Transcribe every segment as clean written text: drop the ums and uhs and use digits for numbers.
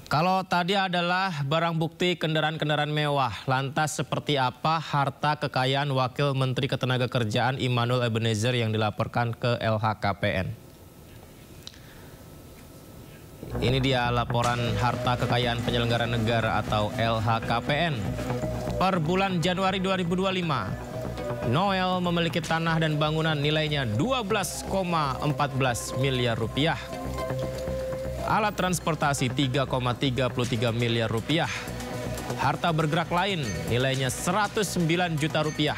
Kalau tadi adalah barang bukti kendaraan-kendaraan mewah, lantas seperti apa harta kekayaan Wakil Menteri Ketenagakerjaan Immanuel Ebenezer yang dilaporkan ke LHKPN? Ini dia laporan harta kekayaan penyelenggara negara atau LHKPN. Per bulan Januari 2025, Noel memiliki tanah dan bangunan nilainya 12,14 miliar rupiah. Alat transportasi 3,33 miliar rupiah. Harta bergerak lain nilainya 109 juta rupiah.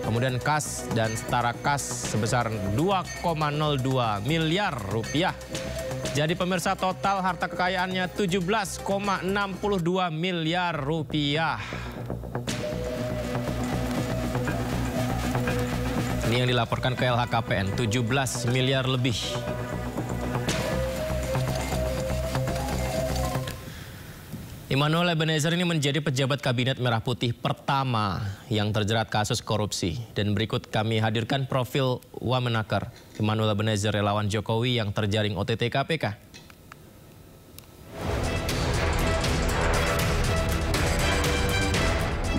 Kemudian kas dan setara kas sebesar 2,02 miliar rupiah. Jadi pemirsa, total harta kekayaannya 17,62 miliar rupiah. Ini yang dilaporkan ke LHKPN, 17 miliar lebih. Immanuel Ebenezer ini menjadi pejabat kabinet Merah Putih pertama yang terjerat kasus korupsi. Dan berikut kami hadirkan profil Wamenaker Immanuel Ebenezer, relawan Jokowi yang terjaring OTT KPK.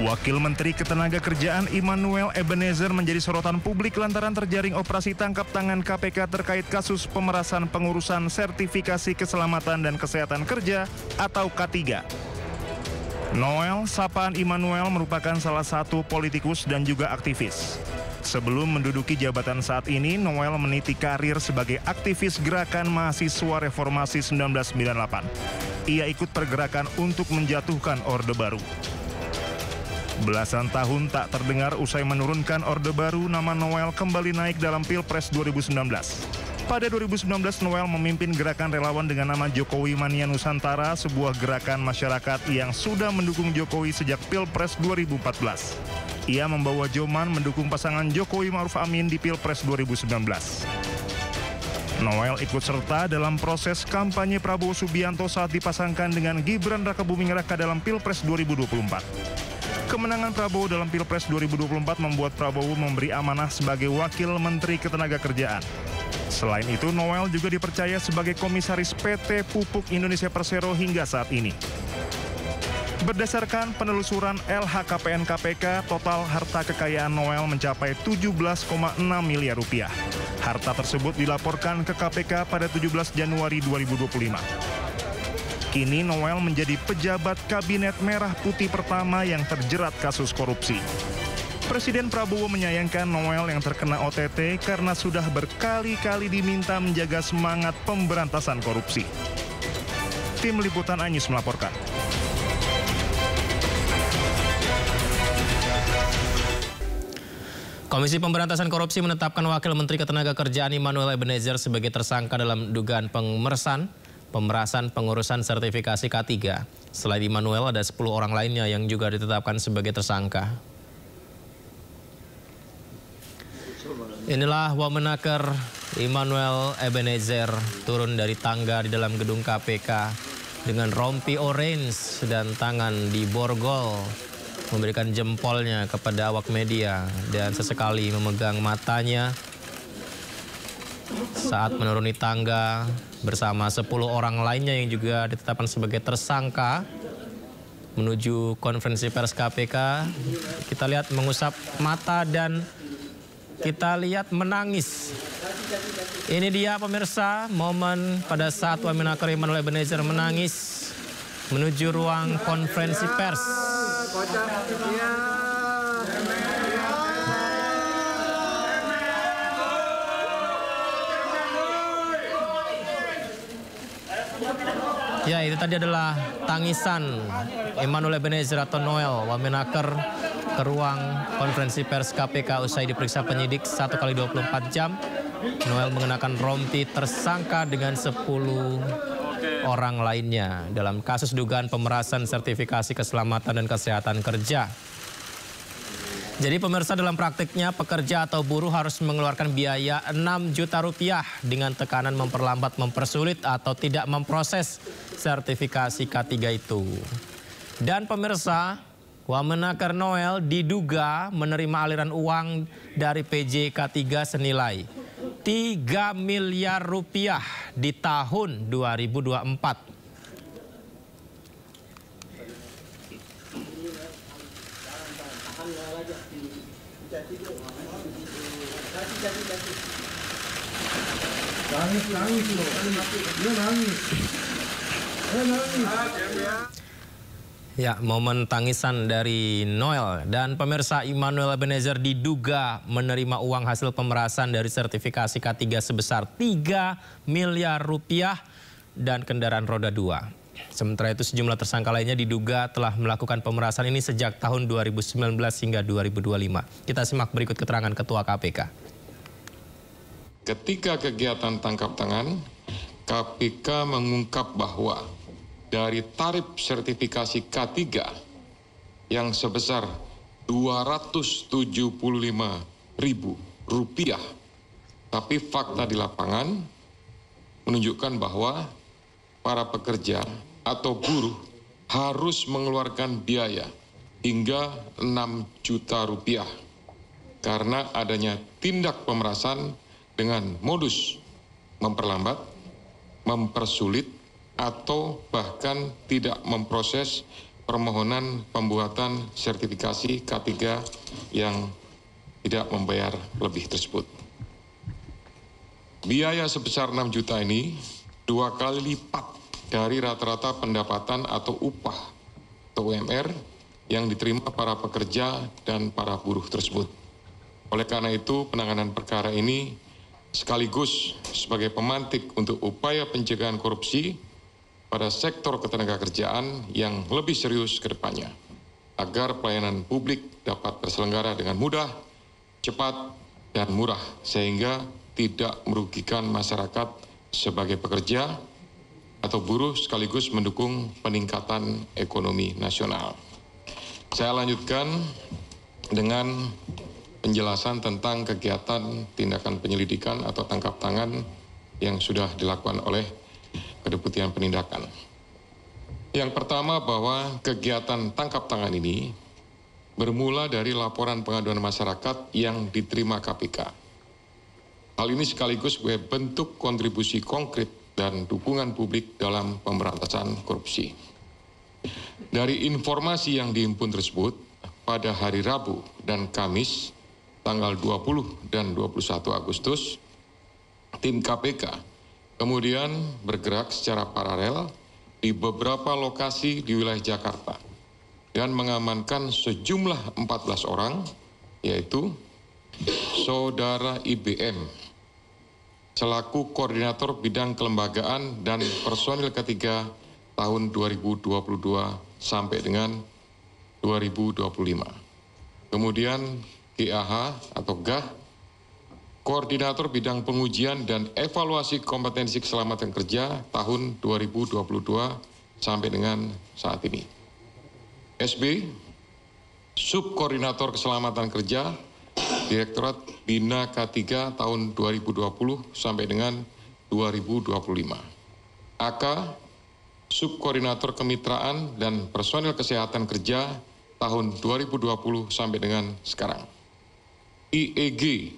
Wakil Menteri Ketenagakerjaan Immanuel Ebenezer menjadi sorotan publik lantaran terjaring operasi tangkap tangan KPK terkait kasus pemerasan pengurusan sertifikasi keselamatan dan kesehatan kerja atau K3. Noel, sapaan Immanuel, merupakan salah satu politikus dan juga aktivis. Sebelum menduduki jabatan saat ini, Noel meniti karir sebagai aktivis Gerakan Mahasiswa Reformasi 1998. Ia ikut pergerakan untuk menjatuhkan Orde Baru. Belasan tahun tak terdengar usai menurunkan Orde Baru, nama Noel kembali naik dalam Pilpres 2019. Pada 2019, Noel memimpin gerakan relawan dengan nama Jokowi Mania Nusantara, sebuah gerakan masyarakat yang sudah mendukung Jokowi sejak Pilpres 2014. Ia membawa Joman mendukung pasangan Jokowi Ma'ruf Amin di Pilpres 2019. Noel ikut serta dalam proses kampanye Prabowo Subianto saat dipasangkan dengan Gibran Rakabuming Raka dalam Pilpres 2024. Kemenangan Prabowo dalam Pilpres 2024 membuat Prabowo memberi amanah sebagai Wakil Menteri Ketenagakerjaan. Selain itu, Noel juga dipercaya sebagai Komisaris PT Pupuk Indonesia Persero hingga saat ini. Berdasarkan penelusuran LHKPN KPK, total harta kekayaan Noel mencapai 17,6 miliar rupiah. Harta tersebut dilaporkan ke KPK pada 17 Januari 2025. Kini Noel menjadi pejabat kabinet Merah Putih pertama yang terjerat kasus korupsi. Presiden Prabowo menyayangkan Noel yang terkena OTT karena sudah berkali-kali diminta menjaga semangat pemberantasan korupsi. Tim Liputan Anyus melaporkan. Komisi Pemberantasan Korupsi menetapkan Wakil Menteri Ketenagakerjaan Immanuel Ebenezer sebagai tersangka dalam dugaan pemerasan pengurusan sertifikasi K3. Selain Immanuel, ada 10 orang lainnya yang juga ditetapkan sebagai tersangka. Inilah Wamenaker Immanuel Ebenezer turun dari tangga di dalam gedung KPK dengan rompi orange dan tangan di borgol, memberikan jempolnya kepada awak media dan sesekali memegang matanya saat menuruni tangga bersama 10 orang lainnya yang juga ditetapkan sebagai tersangka menuju konferensi pers KPK. Kita lihat mengusap mata dan kita lihat menangis. Ini dia pemirsa momen pada saat Wamenaker Immanuel Ebenezer menangis menuju ruang konferensi pers. Ya, itu tadi adalah tangisan Immanuel Ebenezer atau Noel Wamenaker ke ruang konferensi pers KPK usai diperiksa penyidik 1 kali 24 jam. Noel mengenakan rompi tersangka dengan 10 orang lainnya dalam kasus dugaan pemerasan sertifikasi keselamatan dan kesehatan kerja. Jadi pemirsa, dalam praktiknya pekerja atau buruh harus mengeluarkan biaya 6 juta rupiah dengan tekanan memperlambat, mempersulit atau tidak memproses sertifikasi K3 itu. Dan pemirsa, Wamenaker Noel diduga menerima aliran uang dari PJ K3 senilai 3 miliar rupiah di tahun 2024. Ya, momen tangisan dari Noel. Dan pemirsa, Immanuel Ebenezer diduga menerima uang hasil pemerasan dari sertifikasi K3 sebesar 3 miliar rupiah dan kendaraan roda 2. Sementara itu sejumlah tersangka lainnya diduga telah melakukan pemerasan ini sejak tahun 2019 hingga 2025. Kita simak berikut keterangan Ketua KPK. Ketika kegiatan tangkap tangan, KPK mengungkap bahwa dari tarif sertifikasi K3 yang sebesar Rp275.000, tapi fakta di lapangan menunjukkan bahwa para pekerja atau buruh harus mengeluarkan biaya hingga Rp6 juta karena adanya tindak pemerasan dengan modus memperlambat, mempersulit, atau bahkan tidak memproses permohonan pembuatan sertifikasi K3 yang tidak membayar lebih tersebut. Biaya sebesar 6 juta ini 2 kali lipat dari rata-rata pendapatan atau upah atau UMR yang diterima para pekerja dan para buruh tersebut. Oleh karena itu, penanganan perkara ini sekaligus sebagai pemantik untuk upaya pencegahan korupsi pada sektor ketenagakerjaan yang lebih serius ke depannya, agar pelayanan publik dapat terselenggara dengan mudah, cepat, dan murah, sehingga tidak merugikan masyarakat sebagai pekerja atau buruh, sekaligus mendukung peningkatan ekonomi nasional. Saya lanjutkan dengan penjelasan tentang kegiatan tindakan penyelidikan atau tangkap tangan yang sudah dilakukan oleh Kedeputian Penindakan. Yang pertama, bahwa kegiatan tangkap tangan ini bermula dari laporan pengaduan masyarakat yang diterima KPK. Hal ini sekaligus sebagai bentuk kontribusi konkret dan dukungan publik dalam pemberantasan korupsi. Dari informasi yang dihimpun tersebut, pada hari Rabu dan Kamis, tanggal 20 dan 21 Agustus, tim KPK kemudian bergerak secara paralel di beberapa lokasi di wilayah Jakarta dan mengamankan sejumlah 14 orang, yaitu Saudara IBM selaku Koordinator Bidang Kelembagaan dan Personil K3 tahun 2022 sampai dengan 2025. Kemudian GAH atau GAH, Koordinator Bidang Pengujian dan Evaluasi Kompetensi Keselamatan Kerja tahun 2022 sampai dengan saat ini. SB, Subkoordinator Keselamatan Kerja, Direktorat Bina K3 tahun 2020 sampai dengan 2025. AK, Subkoordinator Kemitraan dan Personil Kesehatan Kerja tahun 2020 sampai dengan sekarang. IEG,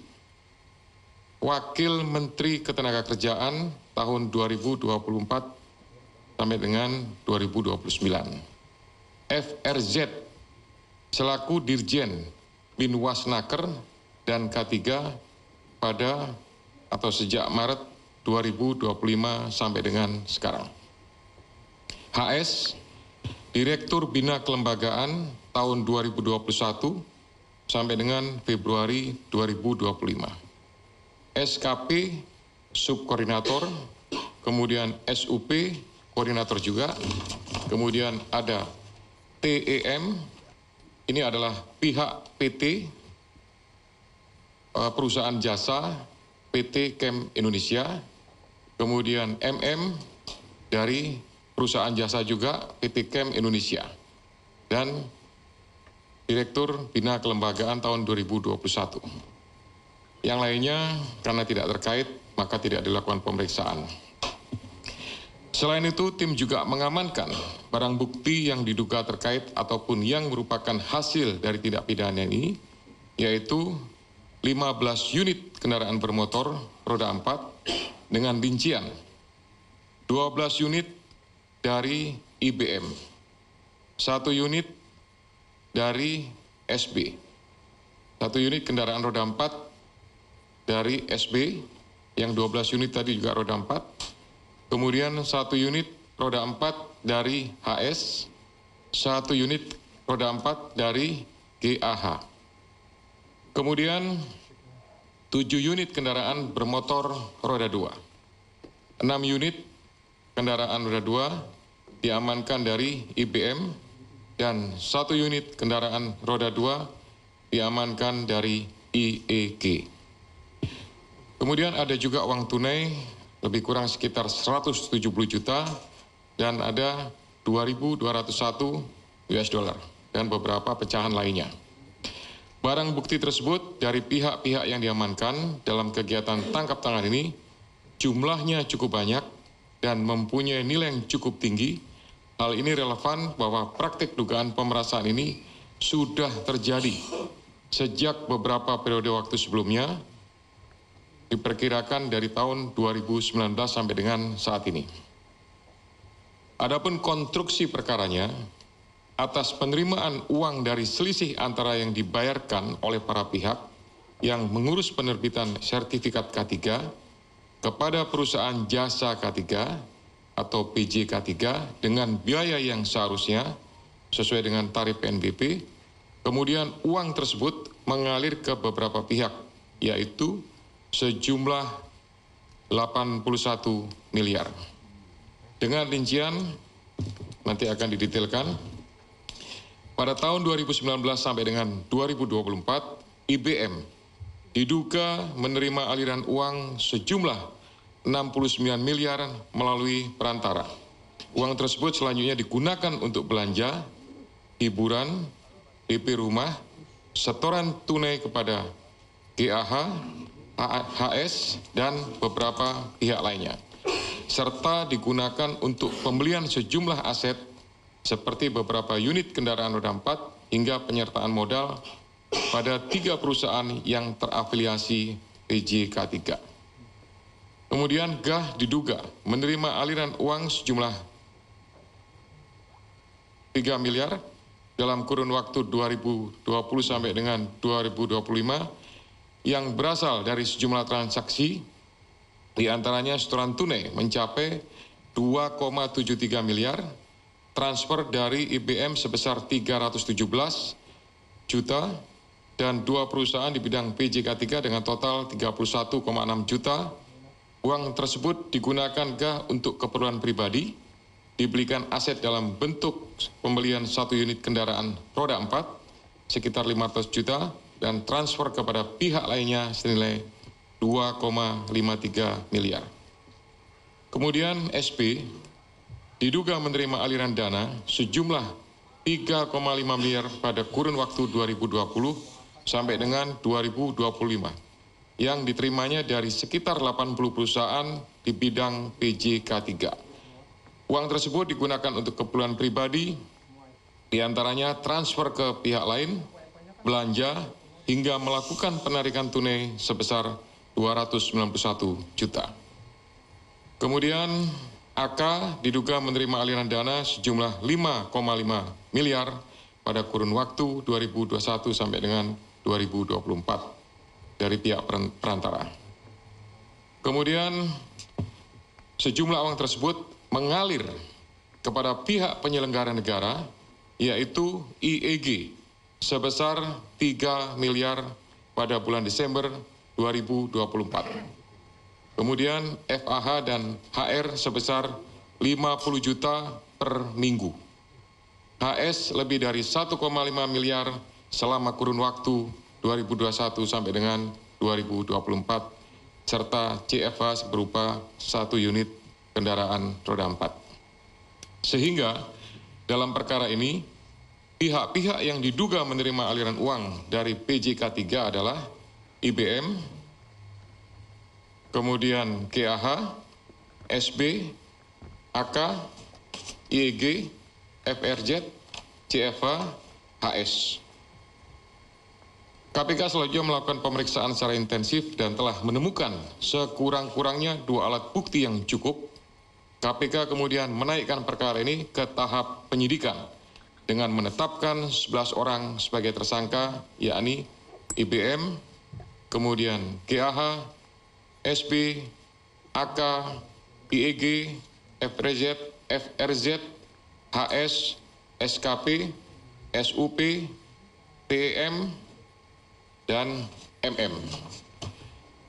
Wakil Menteri Ketenagakerjaan tahun 2024 sampai dengan 2029. FRZ, selaku Dirjen Binwasnaker dan K3 pada atau sejak Maret 2025 sampai dengan sekarang. HS, Direktur Bina Kelembagaan tahun 2021 sampai dengan Februari 2025. SKP, Subkoordinator, kemudian SUP, Koordinator juga, kemudian ada TEM, ini adalah pihak PT, perusahaan jasa PT Chem Indonesia, kemudian MM dari perusahaan jasa juga PT Chem Indonesia, dan Direktur Bina Kelembagaan tahun 2021. Yang lainnya karena tidak terkait maka tidak dilakukan pemeriksaan. Selain itu, tim juga mengamankan barang bukti yang diduga terkait ataupun yang merupakan hasil dari tindak pidana ini, yaitu 15 unit kendaraan bermotor roda 4 dengan rincian 12 unit dari IBM, 1 unit dari SB, 1 unit kendaraan roda 4 dari SB, yang 12 unit tadi juga roda 4. Kemudian 1 unit roda 4 dari HS, 1 unit roda 4 dari GAH. Kemudian 7 unit kendaraan bermotor roda 2. 6 unit kendaraan roda 2 diamankan dari IBM dan 1 unit kendaraan roda 2 diamankan dari IEG. Kemudian ada juga uang tunai lebih kurang sekitar 170 juta dan ada 2.201 US dollar dan beberapa pecahan lainnya. Barang bukti tersebut dari pihak-pihak yang diamankan dalam kegiatan tangkap tangan ini jumlahnya cukup banyak dan mempunyai nilai yang cukup tinggi. Hal ini relevan bahwa praktik dugaan pemerasan ini sudah terjadi sejak beberapa periode waktu sebelumnya, diperkirakan dari tahun 2019 sampai dengan saat ini. Adapun konstruksi perkaranya, atas penerimaan uang dari selisih antara yang dibayarkan oleh para pihak yang mengurus penerbitan sertifikat K3 kepada perusahaan jasa K3 atau PJ K3 dengan biaya yang seharusnya sesuai dengan tarif PNBP, kemudian uang tersebut mengalir ke beberapa pihak, yaitu sejumlah 81 miliar. Dengan rincian nanti akan didetailkan. Pada tahun 2019 sampai dengan 2024, IBM diduga menerima aliran uang sejumlah 69 miliar melalui perantara. Uang tersebut selanjutnya digunakan untuk belanja, hiburan, DP rumah, setoran tunai kepada GAH, HS, dan beberapa pihak lainnya, serta digunakan untuk pembelian sejumlah aset seperti beberapa unit kendaraan roda 4 hingga penyertaan modal pada 3 perusahaan yang terafiliasi PJ K3. Kemudian GAH diduga menerima aliran uang sejumlah 3 miliar dalam kurun waktu 2020 sampai dengan 2025 yang berasal dari sejumlah transaksi, di antaranya setoran tunai mencapai 2,73 miliar, transfer dari IBM sebesar 317 juta, dan 2 perusahaan di bidang PJK3 dengan total 31,6 juta. Uang tersebut digunakan GAH untuk keperluan pribadi, dibelikan aset dalam bentuk pembelian 1 unit kendaraan roda 4 sekitar 500 juta, dan transfer kepada pihak lainnya senilai 2,53 miliar. Kemudian SP diduga menerima aliran dana sejumlah 3,5 miliar pada kurun waktu 2020 sampai dengan 2025 yang diterimanya dari sekitar 80 perusahaan di bidang PJK3. Uang tersebut digunakan untuk keperluan pribadi, diantaranya transfer ke pihak lain, belanja, hingga melakukan penarikan tunai sebesar 291 juta. Kemudian AK diduga menerima aliran dana sejumlah 5,5 miliar pada kurun waktu 2021 sampai dengan 2024 dari pihak perantara. Kemudian sejumlah uang tersebut mengalir kepada pihak penyelenggara negara, yaitu IEG sebesar 3 miliar pada bulan Desember 2024. Kemudian FAH dan HR sebesar 50 juta per minggu. HS lebih dari 1,5 miliar selama kurun waktu 2021 sampai dengan 2024, serta CFA berupa 1 unit kendaraan roda 4. Sehingga dalam perkara ini, pihak-pihak yang diduga menerima aliran uang dari PJK3 adalah IBM, kemudian GAH, SB, AK, IEG, FRZ, CFA, HS. KPK selanjutnya melakukan pemeriksaan secara intensif dan telah menemukan sekurang-kurangnya 2 alat bukti yang cukup. KPK kemudian menaikkan perkara ini ke tahap penyidikan dengan menetapkan 11 orang sebagai tersangka, yakni IBM, kemudian GAH, SB, AK, IEG, FRZ, HS, SKP, SUP, TM, dan MM.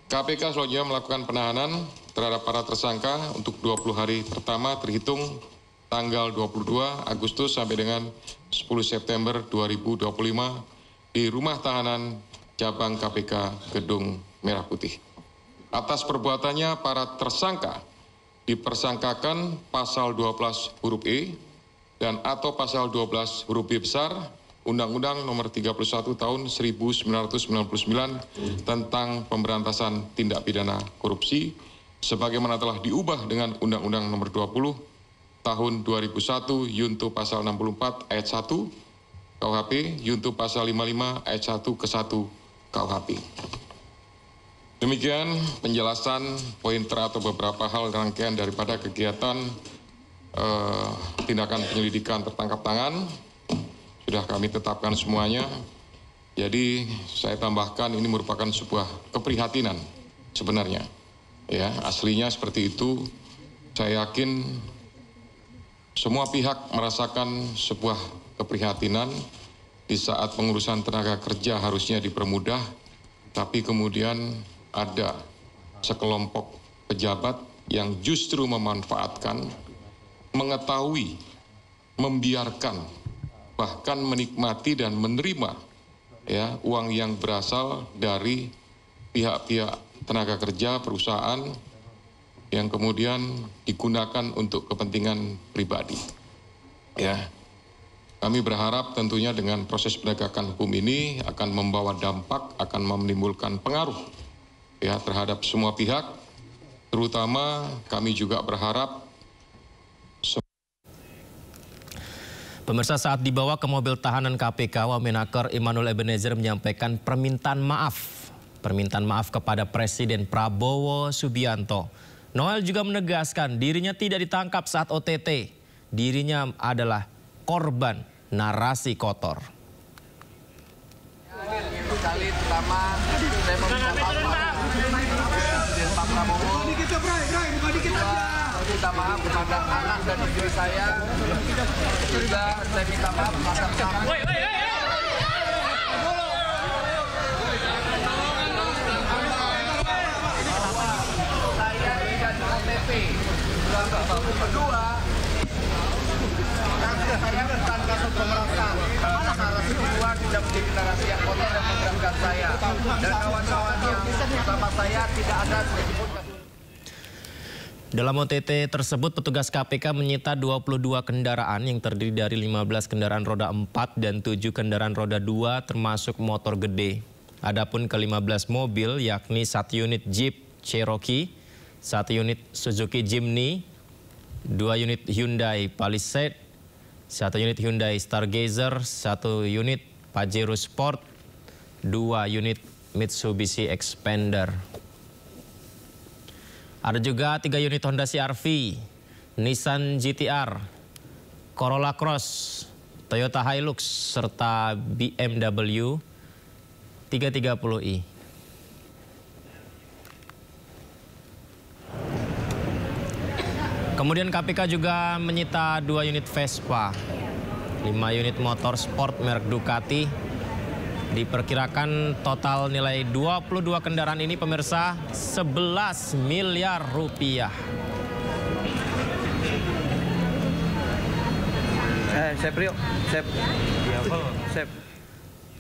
KPK selanjutnya melakukan penahanan terhadap para tersangka untuk 20 hari pertama terhitung tanggal 22 Agustus sampai dengan 10 September 2025 di Rumah Tahanan Cabang KPK Gedung Merah Putih. Atas perbuatannya para tersangka dipersangkakan pasal 12 huruf E dan atau pasal 12 huruf B besar Undang-Undang Nomor 31 Tahun 1999 tentang pemberantasan tindak pidana korupsi sebagaimana telah diubah dengan Undang-Undang Nomor 20 Tahun 2001 Yunto pasal 64 ayat 1 KUHP, Yunto pasal 55 ayat 1 ke 1 KUHP. Demikian penjelasan pointer atau beberapa hal rangkaian daripada kegiatan tindakan penyelidikan tertangkap tangan. Sudah kami tetapkan semuanya. Jadi saya tambahkan ini merupakan sebuah keprihatinan sebenarnya. Ya, aslinya seperti itu. Saya yakin semua pihak merasakan sebuah keprihatinan di saat pengurusan tenaga kerja harusnya dipermudah, tapi kemudian ada sekelompok pejabat yang justru memanfaatkan, mengetahui, membiarkan, bahkan menikmati dan menerima ya uang yang berasal dari pihak-pihak tenaga kerja perusahaan yang kemudian digunakan untuk kepentingan pribadi. Ya, kami berharap tentunya dengan proses penegakan hukum ini akan membawa dampak, akan menimbulkan pengaruh ya terhadap semua pihak, terutama kami juga berharap. Pemirsa, saat dibawa ke mobil tahanan KPK, Wamenaker Immanuel Ebenezer menyampaikan permintaan maaf. Permintaan maaf kepada Presiden Prabowo Subianto. Noel juga menegaskan dirinya tidak ditangkap saat OTT. Dirinya adalah korban narasi kotor. Kali pertama saya meminta maaf Presiden Pak Prabowo. Minta maaf kepada anak dan istri saya. Juga saya minta maaf atas saya tidak di OTT. Kedua, saya bukan kasus pemerasan. Narasi kedua tidak menjadi narasi yang kotor yang menggerakkan saya dan kawan-kawan yang bersama saya tidak ada sedikitpun kasus. Dalam OTT tersebut, petugas KPK menyita 22 kendaraan yang terdiri dari 15 kendaraan roda 4 dan 7 kendaraan roda 2 termasuk motor gede. Adapun ke-15 mobil yakni 1 unit Jeep Cherokee, 1 unit Suzuki Jimny, 2 unit Hyundai Palisade, 1 unit Hyundai Stargazer, 1 unit Pajero Sport, 2 unit Mitsubishi Expander. Ada juga 3 unit Honda CR-V, Nissan GT-R, Corolla Cross, Toyota Hilux, serta BMW 330i. Kemudian KPK juga menyita 2 unit Vespa, 5 unit motor sport merek Ducati. Diperkirakan total nilai 22 kendaraan ini, pemirsa, 11 miliar rupiah. Sep, Rio. Sep.